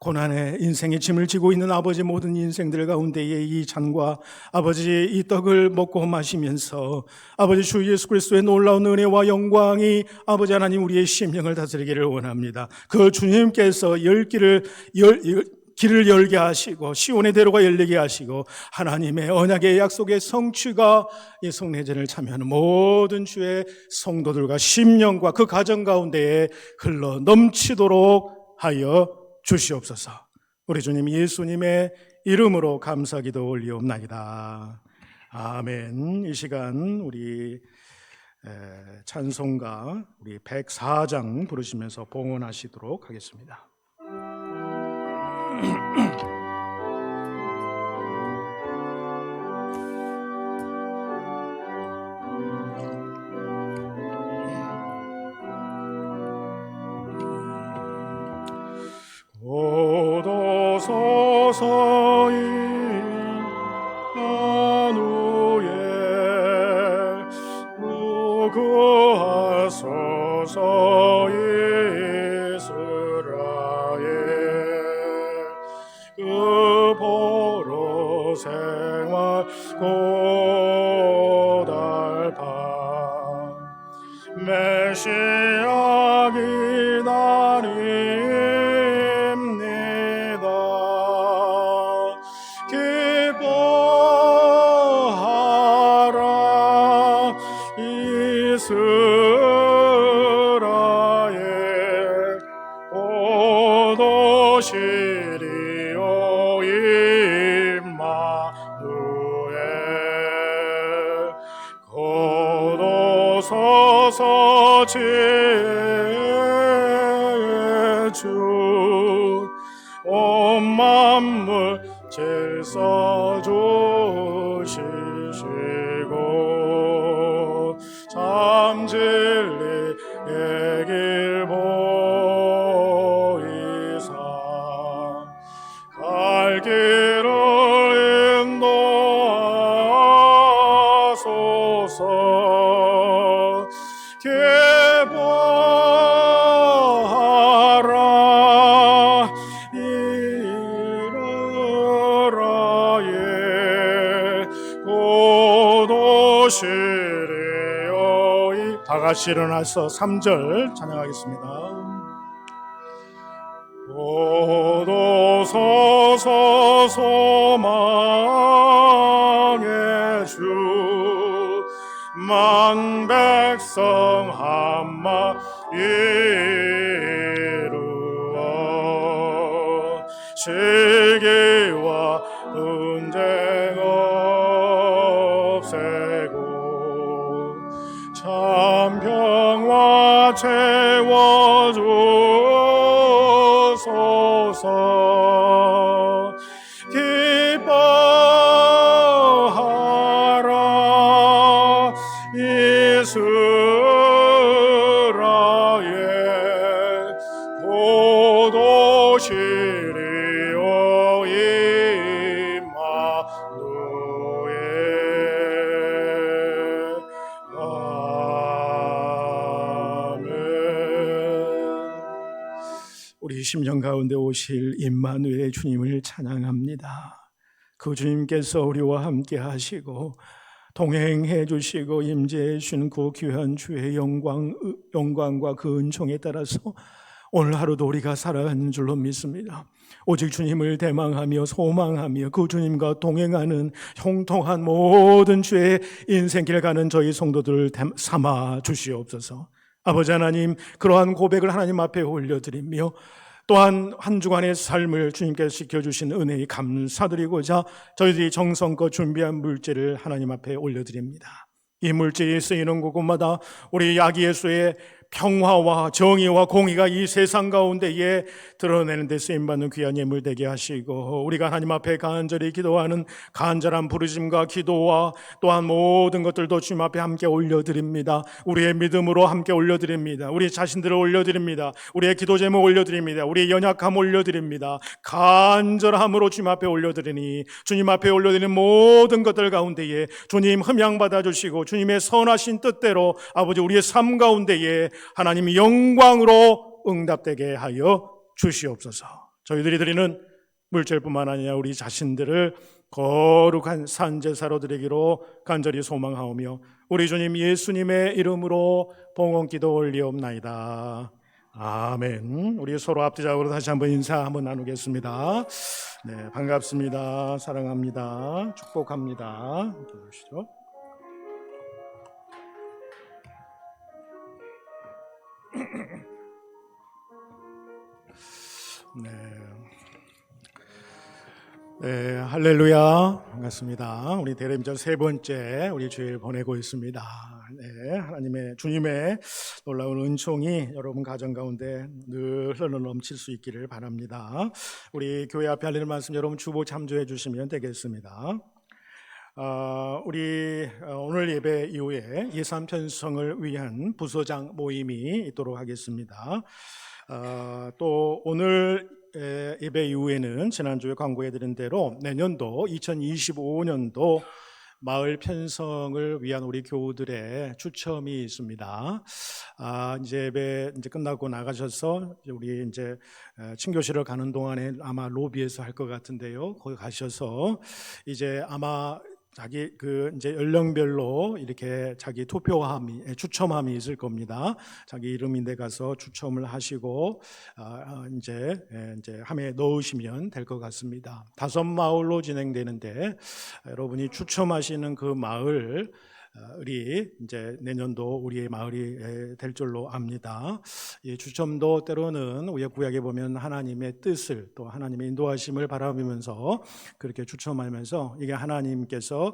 고난의 인생의 짐을 지고 있는 아버지 모든 인생들 가운데에 이 잔과 아버지 이 떡을 먹고 마시면서 아버지 주 예수 그리스도의 놀라운 은혜와 영광이 아버지 하나님 우리의 심령을 다스리기를 원합니다. 그 주님께서 길을 열게 하시고 시온의 대로가 열리게 하시고 하나님의 언약의 약속의 성취가 이 성례전을 참여하는 모든 주의 성도들과 심령과 그 가정 가운데에 흘러 넘치도록 하여 주시옵소서. 우리 주님 예수님의 이름으로 감사기도 올리옵나이다. 아멘. 이 시간 우리 찬송가 우리 104장 부르시면서 봉헌하시도록 하겠습니다. 오도서서이 나누에 누구하소서 이스라엘 그 보로 생활 고달파 메시아 기다립니다. 기뻐하라 이스라엘 오도시리오 임마누엘 고도서서 주 온 만물 질서 주시시고 참 진리의 길 보이사 갈 길을 인도하소서. 기뻐하라 이르라예 고도시리오이. 다 같이 일어나서 3절 찬양하겠습니다. 고도서서 소망의 주 만백성 한마 이루어 시기와 분쟁 없애고 참 평화 채워주소서. 기뻐하라 이스라엘 고도시리오 임마누엘. 아멘. 우리 심령 가운데 오실 임마누엘의 주님을 찬양합니다. 그 주님께서 우리와 함께 하시고 동행해 주시고 임재해 주신 그 귀한 주의 영광과 그 은총에 따라서 오늘 하루도 우리가 살아가는 줄로 믿습니다. 오직 주님을 대망하며 소망하며 그 주님과 동행하는 형통한 모든 주의 인생길 가는 저희 성도들을 삼아 주시옵소서. 아버지 하나님, 그러한 고백을 하나님 앞에 올려드리며 또한 한 주간의 삶을 주님께서 지켜주신 은혜에 감사드리고자 저희들이 정성껏 준비한 물질을 하나님 앞에 올려드립니다. 이 물질이 쓰이는 곳곳마다 우리 야기예수의 평화와 정의와 공의가 이 세상 가운데에 드러내는 데 쓰임받는 귀한 예물 되게 하시고, 우리가 하나님 앞에 간절히 기도하는 간절한 부르심과 기도와 또한 모든 것들도 주님 앞에 함께 올려드립니다. 우리의 믿음으로 함께 올려드립니다. 우리 자신들을 올려드립니다. 우리의 기도 제목 올려드립니다. 우리의 연약함 올려드립니다. 간절함으로 주님 앞에 올려드리니, 주님 앞에 올려드리는 모든 것들 가운데에 주님 흠양 받아주시고 주님의 선하신 뜻대로 아버지 우리의 삶 가운데에 하나님이 영광으로 응답되게 하여 주시옵소서. 저희들이 드리는 물질뿐만 아니라 우리 자신들을 거룩한 산제사로 드리기로 간절히 소망하오며 우리 주님 예수님의 이름으로 봉헌기도 올리옵나이다. 아멘. 우리 서로 앞뒤적으로 다시 한번 인사 한번 나누겠습니다. 네, 반갑습니다. 사랑합니다. 축복합니다. 이렇게 보시죠. 네. 네, 할렐루야. 반갑습니다. 우리 대림절 세 번째 우리 주일 보내고 있습니다. 네, 하나님의 주님의 놀라운 은총이 여러분 가정 가운데 늘 흘러넘칠 수 있기를 바랍니다. 우리 교회 앞에 알리는 말씀 여러분 주보 참조해 주시면 되겠습니다. 우리 오늘 예배 이후에 예산 편성을 위한 부서장 모임이 있도록 하겠습니다. 또 오늘 예배 이후에는 지난주에 광고해드린 대로 내년도 2025년도 마을 편성을 위한 우리 교우들의 추첨이 있습니다. 이제 예배 이제 끝나고 나가셔서 우리 이제 친교실을 가는 동안에 아마 로비에서 할 것 같은데요. 거기 가셔서 이제 아마 자기 이제 연령별로 이렇게 자기 투표함이 추첨함이 있을 겁니다. 자기 이름인데 가서 추첨을 하시고 이제 함에 넣으시면 될 것 같습니다. 5마을로 진행되는데 여러분이 추첨하시는 그 마을 우리 이제 내년도 우리의 마을이 될 줄로 압니다. 이 추첨도 때로는 우리 구약에 보면 하나님의 뜻을 또 하나님의 인도하심을 바라보면서 그렇게 추첨하면서 이게 하나님께서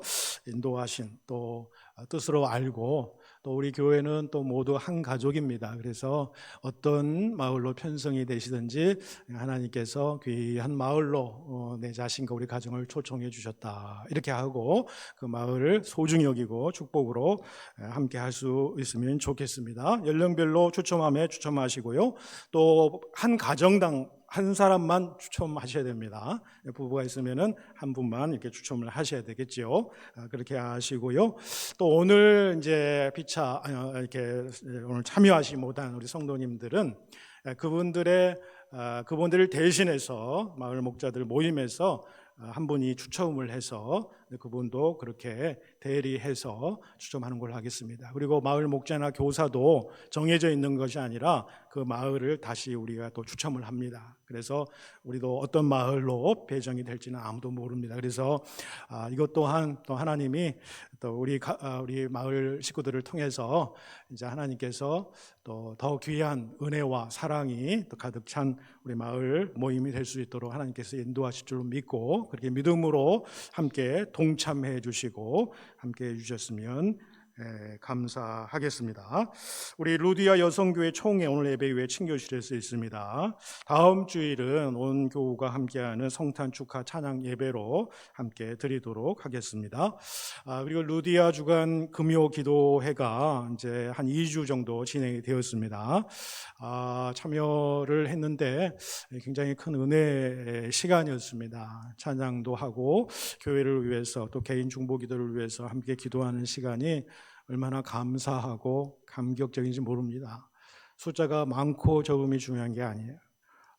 인도하신 또 뜻으로 알고 또 우리 교회는 또 모두 한 가족입니다. 그래서 어떤 마을로 편성이 되시든지 하나님께서 귀한 마을로 내 자신과 우리 가정을 초청해 주셨다 이렇게 하고 그 마을을 소중히 여기고 축복으로 함께 할 수 있으면 좋겠습니다. 연령별로 추첨함에 추첨하시고요. 또 한 가정당 한 사람만 추첨하셔야 됩니다. 부부가 있으면은 한 분만 이렇게 추첨을 하셔야 되겠죠. 그렇게 하시고요. 또 오늘 이제 피차 이렇게 오늘 참여하지 못한 우리 성도님들은 그분들을 대신해서 마을 목자들 모임에서 한 분이 추첨을 해서 그분도 그렇게 대리해서 추첨하는 걸로 하겠습니다. 그리고 마을 목자나 교사도 정해져 있는 것이 아니라 그 마을을 다시 우리가 또 추첨을 합니다. 그래서 우리도 어떤 마을로 배정이 될지는 아무도 모릅니다. 그래서 이것 또한 또 하나님이 또 우리 마을 식구들을 통해서 이제 하나님께서 또 더 귀한 은혜와 사랑이 또 가득 찬 우리 마을 모임이 될 수 있도록 하나님께서 인도하실 줄 믿고 그렇게 믿음으로 함께 동참해 주시고 함께 해 주셨으면 감사하겠습니다. 우리 루디아 여성교회 총회 오늘 예배 후에 친교실에서 있습니다. 다음 주일은 온 교우가 함께하는 성탄 축하 찬양 예배로 함께 드리도록 하겠습니다. 그리고 루디아 주간 금요 기도회가 이제 한 2주 정도 진행이 되었습니다. 참여를 했는데 굉장히 큰 은혜의 시간이었습니다. 찬양도 하고 교회를 위해서 또 개인 중보 기도를 위해서 함께 기도하는 시간이 얼마나 감사하고 감격적인지 모릅니다. 숫자가 많고 적음이 중요한 게 아니에요.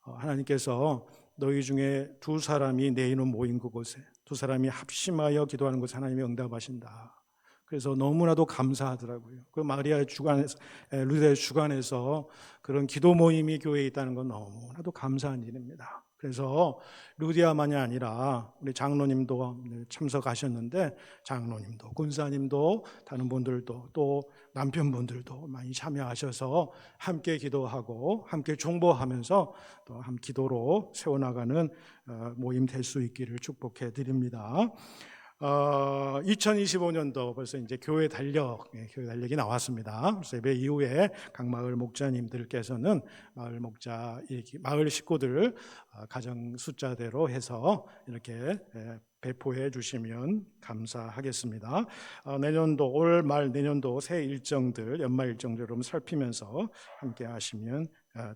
하나님께서 너희 중에 2사람이 내 이름 모인 그곳에 2사람이 합심하여 기도하는 곳에 하나님이 응답하신다. 그래서 너무나도 감사하더라고요. 그 마리아 주관에서, 루디아 주관에서 그런 기도 모임이 교회에 있다는 건 너무나도 감사한 일입니다. 그래서 루디아만이 아니라 우리 장로님도 참석하셨는데 장로님도 권사님도 다른 분들도 또 남편분들도 많이 참여하셔서 함께 기도하고 함께 중보하면서 또 기도로 세워나가는 모임 될 수 있기를 축복해 드립니다. 2025년도 벌써 이제 교회 달력이 나왔습니다. 그래서 예배 이후에 각 마을 목자님들께서는 마을 식구들 가정 숫자대로 해서 이렇게 배포해 주시면 감사하겠습니다. 올 말 내년도 새 일정들, 연말 일정들 좀 살피면서 함께 하시면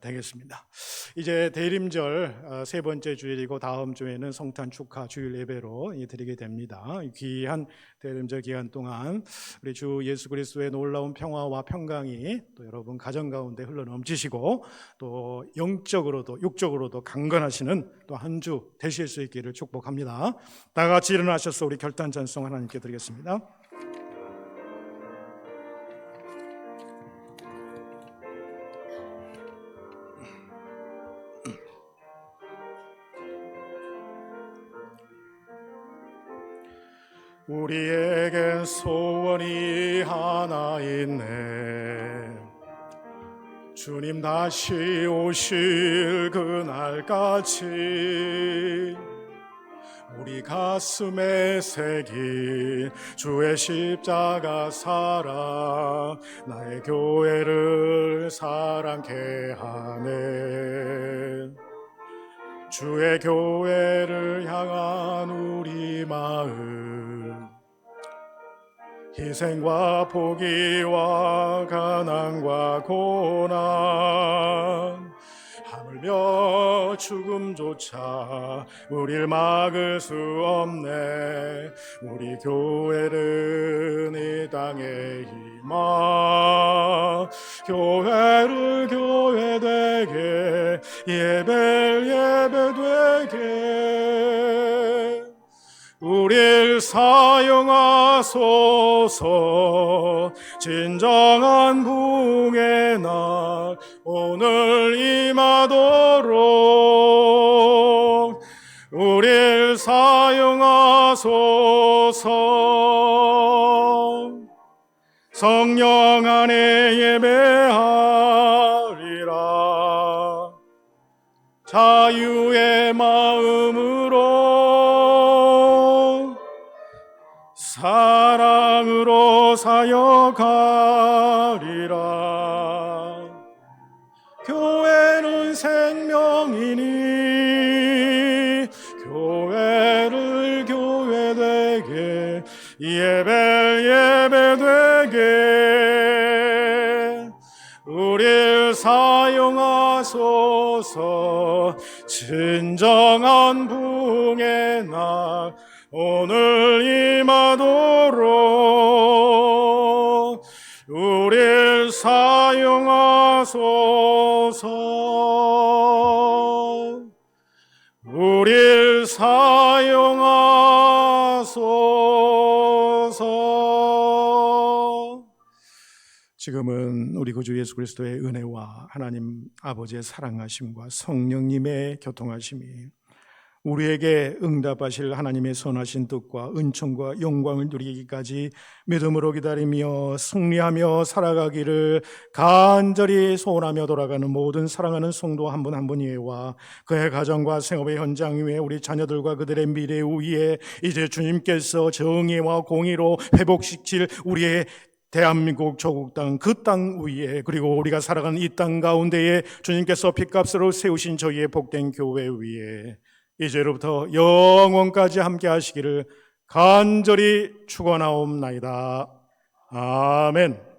되겠습니다. 이제 대림절 세 번째 주일이고 다음 주에는 성탄 축하 주일 예배로 드리게 됩니다. 귀한 대림절 기간 동안 우리 주 예수 그리스도의 놀라운 평화와 평강이 또 여러분 가정 가운데 흘러 넘치시고 또 영적으로도 육적으로도 강건하시는 또 한 주 되실 수 있기를 축복합니다. 다 같이 일어나셔서 우리 결단 찬송 하나님께 드리겠습니다. 우리에게 소원이 하나 있네. 주님 다시 오실 그날까지 우리 가슴에 새긴 주의 십자가 사랑 나의 교회를 사랑케 하네. 주의 교회를 향한 우리 마음 희생과 포기와 가난과 고난 하물며 죽음조차 우릴 막을 수 없네. 우리 교회는 이 땅의 희망 교회를 교회되게 예배를 예배되게 우릴 사용하소서. 진정한 부흥의 날 오늘 임하도록 우릴 사용하소서. 성령 안에 예배하리라. 자유의 마음으로 사랑으로 사역하리라. 교회는 생명이니 교회를 교회되게 예배되게 우릴 사용하소서. 진정한 부흥의 날 오늘 임하도록 우릴 사용하소서. 우릴 사용하소서. 지금은 우리 구주 예수 그리스도의 은혜와 하나님 아버지의 사랑하심과 성령님의 교통하심이 우리에게 응답하실 하나님의 선하신 뜻과 은총과 영광을 누리기까지 믿음으로 기다리며 승리하며 살아가기를 간절히 소원하며 돌아가는 모든 사랑하는 성도 한 분 한 분 위에와 그의 가정과 생업의 현장 위에 우리 자녀들과 그들의 미래 위에 이제 주님께서 정의와 공의로 회복시킬 우리의 대한민국 조국 땅 그 땅 위에 그리고 우리가 살아가는 이 땅 가운데에 주님께서 핏값으로 세우신 저희의 복된 교회 위에 이제로부터 영원까지 함께 하시기를 간절히 축원하옵나이다. 아멘.